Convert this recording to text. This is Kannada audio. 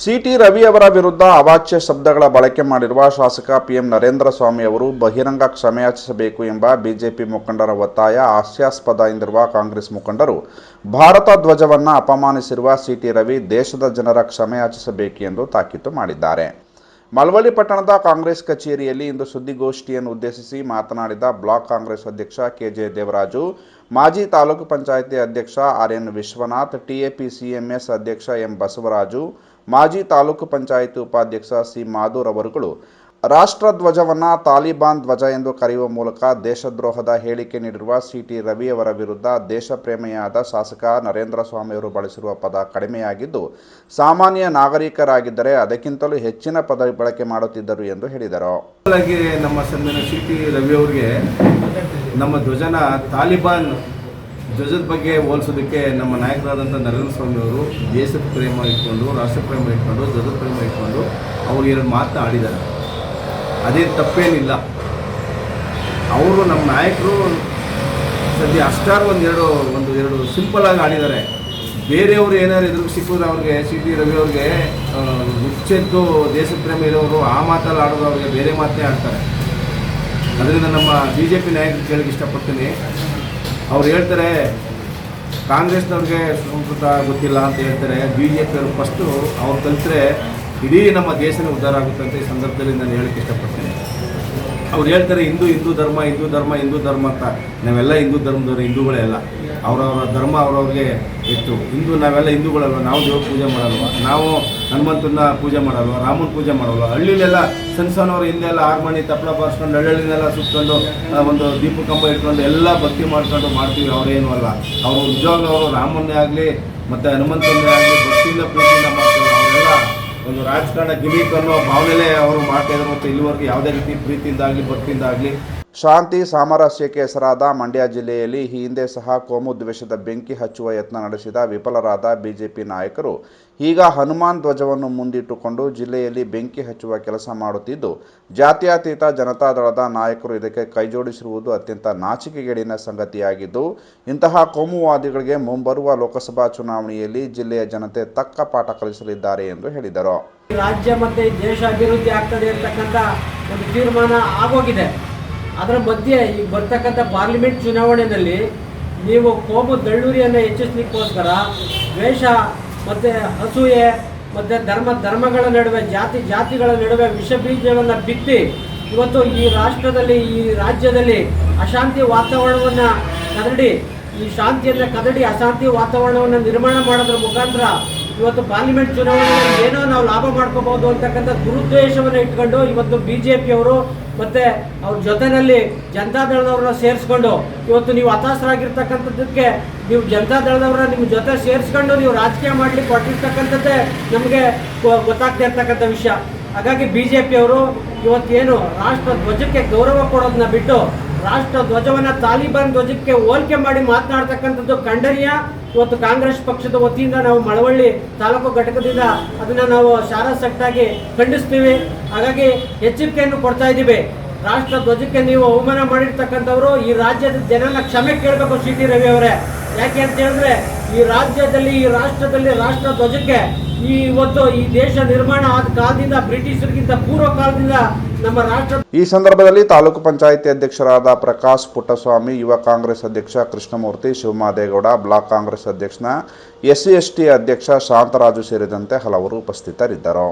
ಸಿಟಿ ರವಿ ಅವರ ವಿರುದ್ಧ ಅವಾಚ್ಯ ಶಬ್ದಗಳ ಬಳಕೆ ಮಾಡಿರುವ ಶಾಸಕ ಪಿಎಂ ನರೇಂದ್ರ ಸ್ವಾಮಿ ಅವರು ಬಹಿರಂಗ ಕ್ಷಮೆಯಾಚಿಸಬೇಕು ಎಂಬ ಬಿಜೆಪಿ ಮುಖಂಡರ ಒತ್ತಾಯ ಹಾಸ್ಯಾಸ್ಪದ ಎಂದಿರುವ ಕಾಂಗ್ರೆಸ್ ಮುಖಂಡರು ಭಾರತ ಧ್ವಜವನ್ನು ಅಪಮಾನಿಸಿರುವ ಸಿಟಿ ರವಿ ದೇಶದ ಜನರ ಕ್ಷಮೆಯಾಚಿಸಬೇಕು ಎಂದು ತಾಕೀತು ಮಾಡಿದ್ದಾರೆ. ಮಳವಳ್ಳಿ ಪಟ್ಟಣದ ಕಾಂಗ್ರೆಸ್ ಕಚೇರಿಯಲ್ಲಿ ಇಂದು ಸುದ್ದಿಗೋಷ್ಠಿಯನ್ನು ಉದ್ದೇಶಿಸಿ ಮಾತನಾಡಿದ ಬ್ಲಾಕ್ ಕಾಂಗ್ರೆಸ್ ಅಧ್ಯಕ್ಷ ಕೆಜೆ ದೇವರಾಜು, ಮಾಜಿ ತಾಲೂಕು ಪಂಚಾಯಿತಿ ಅಧ್ಯಕ್ಷ ಆರ್ಎನ್ ವಿಶ್ವನಾಥ್, ಟಿಎಪಿಸಿಎಂಎಸ್ ಅಧ್ಯಕ್ಷ ಎಂ ಬಸವರಾಜು, ಮಾಜಿ ತಾಲೂಕು ಪಂಚಾಯಿತಿ ಉಪಾಧ್ಯಕ್ಷ ಸಿ ಮಾಧುರ್ ಅವರುಗಳು ರಾಷ್ಟ್ರಧ್ವಜವನ್ನು ತಾಲಿಬಾನ್ ಧ್ವಜ ಎಂದು ಕರೆಯುವ ಮೂಲಕ ದೇಶದ್ರೋಹದ ಹೇಳಿಕೆ ನೀಡಿರುವ ಸಿಟಿ ರವಿ ಅವರ ವಿರುದ್ಧ ದೇಶಪ್ರೇಮಿಯಾದ ಶಾಸಕ ನರೇಂದ್ರ ಸ್ವಾಮಿ ಅವರು ಬಳಸಿರುವ ಪದ ಕಡಿಮೆಯಾಗಿದ್ದು ಸಾಮಾನ್ಯ ನಾಗರಿಕರಾಗಿದ್ದರೆ ಅದಕ್ಕಿಂತಲೂ ಹೆಚ್ಚಿನ ಪದ ಬಳಕೆ ಮಾಡುತ್ತಿದ್ದರು ಎಂದು ಹೇಳಿದರು. ನಮ್ಮ ಸನ್ಮಾನ್ಯ ಸಿಟಿ ರವಿ ಅವರಿಗೆ ನಮ್ಮ ಧ್ವಜನ ತಾಲಿಬಾನ್ ಧ್ವಜದ ಬಗ್ಗೆ ಹೋಲಿಸೋದಕ್ಕೆ ನಮ್ಮ ನಾಯಕರಾದಂಥ ನರೇಂದ್ರ ಸ್ವಾಮಿ ಅವರು ದೇಶದ ಪ್ರೇಮ ಇಟ್ಕೊಂಡು, ರಾಷ್ಟ್ರ ಪ್ರೇಮ ಇಟ್ಕೊಂಡು, ಧ್ವಜದ ಪ್ರೇಮ ಇಟ್ಕೊಂಡು ಅವರು ಎರಡು ಮಾತನ್ನ ಆಡಿದ್ದಾರೆ. ಅದೇ ತಪ್ಪೇನಿಲ್ಲ. ಅವರು ನಮ್ಮ ನಾಯಕರು ಸದ್ಯ ಅಷ್ಟಾರು ಎರಡು ಸಿಂಪಲ್ ಆಗಿ ಆಡಿದ್ದಾರೆ. ಬೇರೆಯವರು ಏನಾದ್ರು ಎದುರು ಸಿಕ್ಕಿದ್ರೆ ಅವ್ರಿಗೆ ಸಿಟಿ ರವಿ ಅವ್ರಿಗೆ ಹುಚ್ಚೆದ್ದು ದೇಶದ ಪ್ರೇಮ ಇರೋರು ಆ ಮಾತಲ್ಲಿ ಆಡೋದು ಅವ್ರಿಗೆ ಬೇರೆ ಮಾತನ್ನೇ ಆಡ್ತಾರೆ. ಅದರಿಂದ ನಮ್ಮ BJP ನಾಯಕರು ಕೇಳಕ್ಕೆ ಇಷ್ಟಪಡ್ತೀನಿ. ಅವ್ರು ಹೇಳ್ತಾರೆ ಕಾಂಗ್ರೆಸ್ನವ್ರಿಗೆ ಸಂಸ್ಕೃತ ಗೊತ್ತಿಲ್ಲ ಅಂತ ಹೇಳ್ತಾರೆ. BJP ಅವರು ಫಸ್ಟು ಅವ್ರು ಕಲಿತರೆ ಇಡೀ ನಮ್ಮ ದೇಶನೇ ಉದ್ಧಾರ ಆಗುತ್ತೆ ಅಂತ ಈ ಸಂದರ್ಭದಲ್ಲಿ ನಾನು ಹೇಳಕ್ಕೆ ಇಷ್ಟಪಡ್ತೀನಿ. ಅವ್ರು ಹೇಳ್ತಾರೆ ಹಿಂದೂ ಧರ್ಮ ಅಂತ. ನಾವೆಲ್ಲ ಹಿಂದೂ ಧರ್ಮದವರು, ಹಿಂದೂಗಳೇ ಅಲ್ಲ. ಅವರವರ ಧರ್ಮ ಅವ್ರವ್ರಿಗೆ ಇತ್ತು. ನಾವೆಲ್ಲ ಹಿಂದೂಗಳಲ್ವ, ನಾವು ದೇವ್ರ ಪೂಜೆ ಮಾಡಲ್ವ, ನಾವು ಹನುಮಂತನ ಪೂಜೆ ಮಾಡಲ್ವ, ರಾಮನ ಪೂಜೆ ಮಾಡಲ್ವ. ಹಳ್ಳಿಲೆಲ್ಲ ಸಣ್ಣವರು ಹಿಂದೆಲ್ಲ ಆರ್ಮಣಿ ತಪ್ಪಲ ಬಾರಿಸ್ಕೊಂಡು ಹಳ್ಳಿನೆಲ್ಲ ಸುತ್ಕೊಂಡು ಒಂದು ದೀಪ ಕಂಬ ಇಟ್ಕೊಂಡು ಎಲ್ಲ ಭಕ್ತಿ ಮಾಡ್ಕೊಂಡು ಮಾಡ್ತೀವಿ. ಅವರೇನು ಅಲ್ಲ. ಅವರು ನಿಜವಾಗ್ಲೂ ಅವರು ರಾಮನ್ನೇ ಆಗಲಿ ಮತ್ತು ಹನುಮಂತನ್ನೇ ಆಗಲಿ ಭಕ್ತಿಯಿಂದ ಪ್ರೀತಿಯಿಂದ ಮಾಡ್ತಾರೆ. ಅವರೆಲ್ಲ ಒಂದು ರಾಜಕಾರಣ ಗಿಮಿಕ್ ಅನ್ನೋ ಭಾವನೆಯಲ್ಲೇ ಅವರು ಮಾಡ್ತಾಯಿದ್ರು. ಮತ್ತು ಇಲ್ಲಿವರೆಗೂ ಯಾವುದೇ ರೀತಿ ಪ್ರೀತಿಯಿಂದಾಗಲಿ ಭಕ್ತಿಯಿಂದಾಗಲಿ ಶಾಂತಿ ಸಾಮರಸ್ಯಕ್ಕೆ ಹೆಸರಾದ ಮಂಡ್ಯ ಜಿಲ್ಲೆಯಲ್ಲಿ ಈ ಹಿಂದೆ ಸಹ ಕೋಮು ದ್ವೇಷದ ಬೆಂಕಿ ಹಚ್ಚುವ ಯತ್ನ ನಡೆಸಿದ ವಿಫಲರಾದ ಬಿಜೆಪಿ ನಾಯಕರು ಈಗ ಹನುಮಾನ್ ಧ್ವಜವನ್ನು ಮುಂದಿಟ್ಟುಕೊಂಡು ಜಿಲ್ಲೆಯಲ್ಲಿ ಬೆಂಕಿ ಹಚ್ಚುವ ಕೆಲಸ ಮಾಡುತ್ತಿದ್ದು, ಜಾತ್ಯತೀತ ಜನತಾದಳದ ನಾಯಕರು ಇದಕ್ಕೆ ಕೈಜೋಡಿಸಿರುವುದು ಅತ್ಯಂತ ನಾಚಿಕೆಗೇಡಿನ ಸಂಗತಿಯಾಗಿದ್ದು, ಇಂತಹ ಕೋಮುವಾದಿಗಳಿಗೆ ಮುಂಬರುವ ಲೋಕಸಭಾ ಚುನಾವಣೆಯಲ್ಲಿ ಜಿಲ್ಲೆಯ ಜನತೆ ತಕ್ಕ ಪಾಠ ಕಲಿಸಲಿದ್ದಾರೆ ಎಂದು ಹೇಳಿದರು. ರಾಜ್ಯ ಮತ್ತು ದೇಶ ಅಭಿವೃದ್ಧಿ ಆಗ್ತದೆ ಅಂತಕ್ಕಂಥ ಒಂದು ತೀರ್ಮಾನ ಆಗೋಗಿದೆ. ಅದರ ಮಧ್ಯೆ ಈಗ ಬರ್ತಕ್ಕಂಥ ಪಾರ್ಲಿಮೆಂಟ್ ಚುನಾವಣೆಯಲ್ಲಿ ನೀವು ಕೋಮು ದಳ್ಳೂರಿಯನ್ನು ಹೆಚ್ಚಿಸಲಿಕ್ಕೋಸ್ಕರ ದ್ವೇಷ ಮತ್ತು ಅಸೂಯೆ ಮತ್ತು ಧರ್ಮಗಳ ನಡುವೆ ಜಾತಿಗಳ ನಡುವೆ ವಿಷಬೀಜವನ್ನು ಬಿತ್ತಿ ಇವತ್ತು ಈ ರಾಷ್ಟ್ರದಲ್ಲಿ, ಈ ರಾಜ್ಯದಲ್ಲಿ ಅಶಾಂತಿ ವಾತಾವರಣವನ್ನು ಕದಡಿ, ಈ ಶಾಂತಿಯನ್ನು ಕದಡಿ ಅಶಾಂತಿ ವಾತಾವರಣವನ್ನು ನಿರ್ಮಾಣ ಮಾಡೋದ್ರ ಮುಖಾಂತರ ಇವತ್ತು ಪಾರ್ಲಿಮೆಂಟ್ ಚುನಾವಣೆಯಲ್ಲಿ ಏನೋ ನಾವು ಲಾಭ ಮಾಡ್ಕೋಬಹುದು ಅಂತಕ್ಕಂಥ ದುರುದ್ದೇಶವನ್ನು ಇಟ್ಕೊಂಡು ಇವತ್ತು BJP ಅವರು ಮತ್ತು ಅವ್ರ ಜೊತೆಯಲ್ಲಿ ಜನತಾದಳದವ್ರನ್ನ ಸೇರಿಸ್ಕೊಂಡು ಇವತ್ತು ನೀವು ಹತಾಶರಾಗಿರ್ತಕ್ಕಂಥದ್ದಕ್ಕೆ ನೀವು ಜನತಾದಳದವ್ರನ್ನ ನಿಮ್ಮ ಜೊತೆ ಸೇರಿಸ್ಕೊಂಡು ನೀವು ರಾಜಕೀಯ ಮಾಡಲಿಕ್ಕೆ ಹೊರಟಿರ್ತಕ್ಕಂಥದ್ದೇ ನಮಗೆ ಗೊತ್ತಾಗ್ತಾ ಇರ್ತಕ್ಕಂಥ ವಿಷಯ. ಹಾಗಾಗಿ BJP ಅವರು ಇವತ್ತೇನು ರಾಷ್ಟ್ರ ಧ್ವಜಕ್ಕೆ ಗೌರವ ಕೊಡೋದನ್ನ ಬಿಟ್ಟು ರಾಷ್ಟ್ರ ಧ್ವಜವನ್ನು ತಾಲಿಬಾನ್ ಧ್ವಜಕ್ಕೆ ಹೋಲಿಕೆ ಮಾಡಿ ಮಾತನಾಡ್ತಕ್ಕಂಥದ್ದು ಖಂಡನೀಯ. ಇವತ್ತು ಕಾಂಗ್ರೆಸ್ ಪಕ್ಷದ ವತಿಯಿಂದ ನಾವು ಮಳವಳ್ಳಿ ತಾಲೂಕು ಘಟಕದಿಂದ ಅದನ್ನು ನಾವು ಶಾರಾಸಟ್ಟಾಗಿ ಖಂಡಿಸ್ತೀವಿ. ಹಾಗಾಗಿ ಎಚ್ಚರಿಕೆಯನ್ನು ಕೊಡ್ತಾ ಇದ್ದೀವಿ. ರಾಷ್ಟ್ರ ಧ್ವಜಕ್ಕೆ ನೀವು ಅವಮಾನ ಮಾಡಿರ್ತಕ್ಕಂಥವ್ರು ಈ ರಾಜ್ಯದ ಜನನ ಕ್ಷಮೆ ಕೇಳಬೇಕು ಸಿಟಿ ರವಿ ಅವರೇ. ಯಾಕೆ ಅಂತ ಹೇಳಿದ್ರೆ ಈ ರಾಜ್ಯದಲ್ಲಿ, ಈ ರಾಷ್ಟ್ರದಲ್ಲಿ ರಾಷ್ಟ್ರ ಧ್ವಜಕ್ಕೆ ಇವತ್ತು ಈ ದೇಶ ನಿರ್ಮಾಣ ಆದ ಕಾಲದಿಂದ, ಬ್ರಿಟಿಷರಿಗಿಂತ ಪೂರ್ವ ಕಾಲದಿಂದ ನಮ್ಮ ರಾಷ್ಟ್ರ. ಈ ಸಂದರ್ಭದಲ್ಲಿ ತಾಲೂಕು ಪಂಚಾಯಿತಿ ಅಧ್ಯಕ್ಷರಾದ ಪ್ರಕಾಶ್ ಪುಟ್ಟಸ್ವಾಮಿ, ಯುವ ಕಾಂಗ್ರೆಸ್ ಅಧ್ಯಕ್ಷ ಕೃಷ್ಣಮೂರ್ತಿ, ಶಿವಮಾದೇಗೌಡ, ಬ್ಲಾಕ್ ಕಾಂಗ್ರೆಸ್ ಅಧ್ಯಕ್ಷನ SC ST ಅಧ್ಯಕ್ಷ ಶಾಂತರಾಜು ಸೇರಿದಂತೆ ಹಲವರು ಉಪಸ್ಥಿತರಿದ್ದರು.